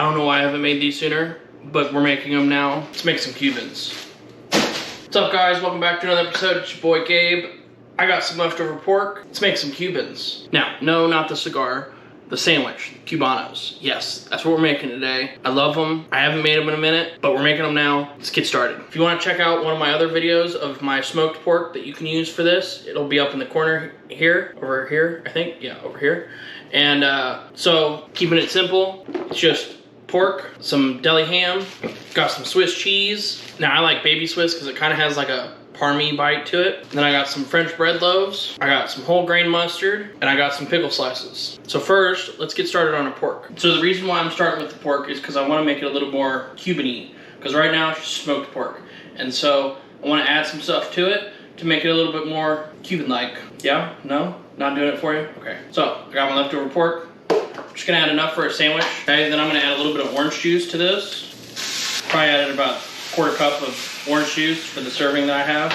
I don't know why I haven't made these sooner, but we're making them now. Let's make some Cubans. What's up, guys? Welcome back to another episode. It's your boy Gabe. I got some leftover pork. Let's make some Cubans. Now, no, not the cigar. The sandwich, Cubanos. Yes, that's what we're making today. I love them. I haven't made them in a minute, but we're making them now. Let's get started. If you want to check out one of my other videos of my smoked pork that you can use for this, it'll be up in the corner here, over here, I think. Yeah, over here. And so, keeping it simple, it's just pork, some deli ham, got some Swiss cheese. Now, I like baby Swiss because it kind of has like a parmy bite to it. Then I got some French bread loaves, I got some whole grain mustard, and I got some pickle slices. So first, let's get started on our pork. So the reason why I'm starting with the pork is because I want to make it a little more Cuban-y, because right now it's just smoked pork. And so I want to add some stuff to it to make it a little bit more Cuban-like. Yeah? No? Not doing it for you? Okay. So I got my leftover pork. I'm just gonna add enough for a sandwich. Okay, then I'm gonna add a little bit of orange juice to this. Probably added about a quarter cup of orange juice for the serving that I have.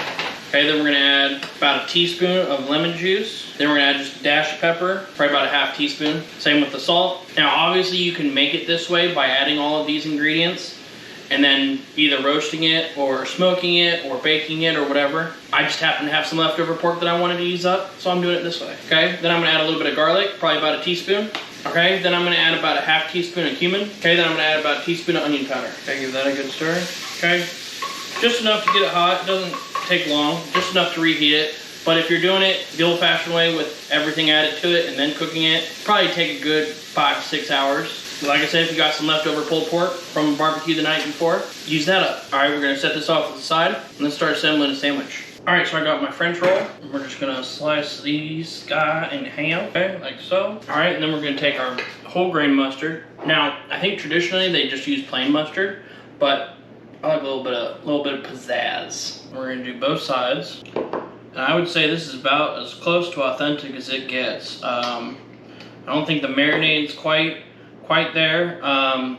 Okay, then we're gonna add about a teaspoon of lemon juice. Then we're gonna add just a dash of pepper, probably about a half teaspoon. Same with the salt. Now, obviously you can make it this way by adding all of these ingredients and then either roasting it or smoking it or baking it or whatever. I just happen to have some leftover pork that I wanted to use up, so I'm doing it this way. Okay, then I'm gonna add a little bit of garlic, probably about a teaspoon. Okay, then I'm gonna add about a half teaspoon of cumin. Okay, then I'm gonna add about a teaspoon of onion powder. Okay, give that a good stir. Okay, just enough to get it hot. It doesn't take long, just enough to reheat it. But if you're doing it the old-fashioned way with everything added to it and then cooking it, probably take a good 5 to 6 hours. Like I said, if you got some leftover pulled pork from a barbecue the night before, use that up. All right, we're gonna set this off to the side and then start assembling a sandwich. All right, so I got my French roll, and we're just gonna slice these guy in ham, okay, like so. All right, and then we're gonna take our whole grain mustard. Now, I think traditionally they just use plain mustard, but I like a little bit of pizzazz. We're gonna do both sides, and I would say this is about as close to authentic as it gets. I don't think the marinade's quite there,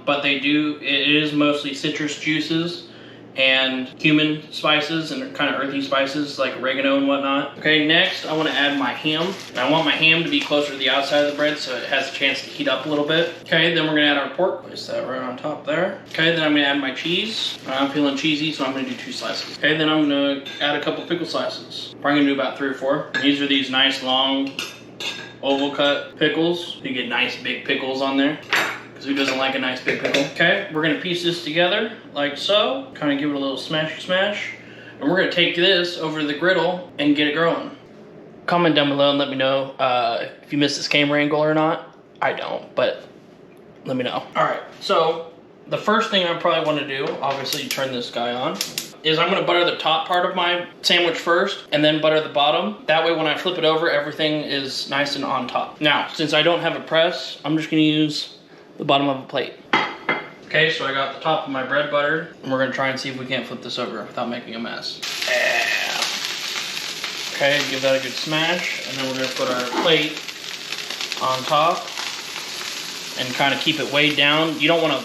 but they do. It is mostly citrus juices and cumin spices and kind of earthy spices like oregano and whatnot. Okay, next I want to add my ham. And I want my ham to be closer to the outside of the bread so it has a chance to heat up a little bit. Okay, then we're gonna add our pork. Place that right on top there. Okay, then I'm gonna add my cheese. I'm feeling cheesy, so I'm gonna do 2 slices. Okay, then I'm gonna add a couple pickle slices. Probably gonna do about 3 or 4. These are these nice long oval cut pickles. You get nice big pickles on there. Because who doesn't like a nice big pickle? Okay, we're gonna piece this together like so. Kind of give it a little smash. And we're gonna take this over to the griddle and get it growing. Comment down below and let me know if you missed this camera angle or not. I don't, but let me know. All right, so the first thing I probably wanna do, obviously turn this guy on, is I'm gonna butter the top part of my sandwich first and then butter the bottom. That way when I flip it over, everything is nice and on top. Now, since I don't have a press, I'm just gonna use the bottom of a plate. Okay, so I got the top of my bread buttered, and we're gonna try and see if we can't flip this over without making a mess. Yeah. Okay, give that a good smash, and then we're gonna put our plate on top and kind of keep it weighed down. You don't wanna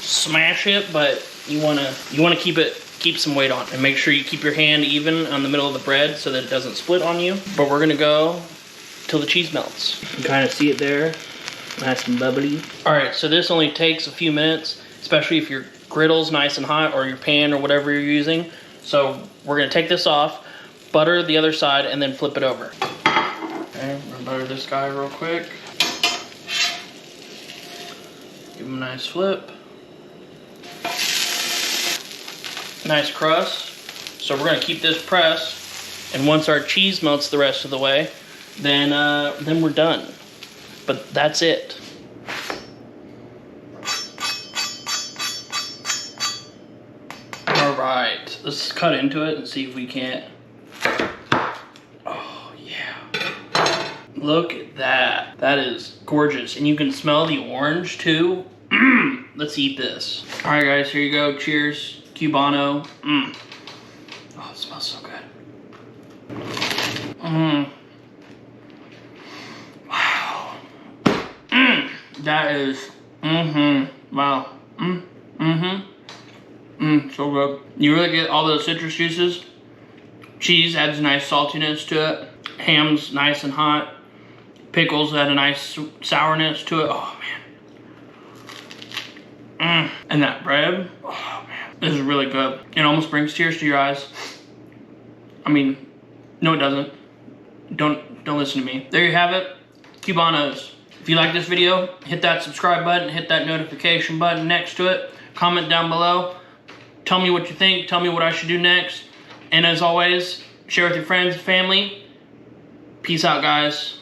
smash it, but you wanna keep some weight on, and make sure you keep your hand even on the middle of the bread so that it doesn't split on you. But we're gonna go till the cheese melts. You can kind of see it there. Nice and bubbly. All right, so this only takes a few minutes, especially if your griddle's nice and hot or your pan or whatever you're using. So we're gonna take this off, butter the other side, and then flip it over. Okay, we're gonna butter this guy real quick. Give him a nice flip. Nice crust. So we're gonna keep this pressed, and once our cheese melts the rest of the way, then we're done. But that's it. All right, let's cut into it and see if we can't. Oh yeah, look at that. That is gorgeous, and you can smell the orange too. Let's eat this. All right, guys, here you go. Cheers, Cubano. Oh, it smells so good. That is, wow, so good. You really get all those citrus juices. Cheese adds a nice saltiness to it. Ham's nice and hot. Pickles add a nice sourness to it. Oh, man. And that bread, oh man, this is really good. It almost brings tears to your eyes. I mean, no it doesn't. Don't listen to me. There you have it, Cubanos. If you like this video, hit that subscribe button, hit that notification button next to it. Comment down below. Tell me what you think. Tell me what I should do next. And as always, share with your friends and family. Peace out, guys.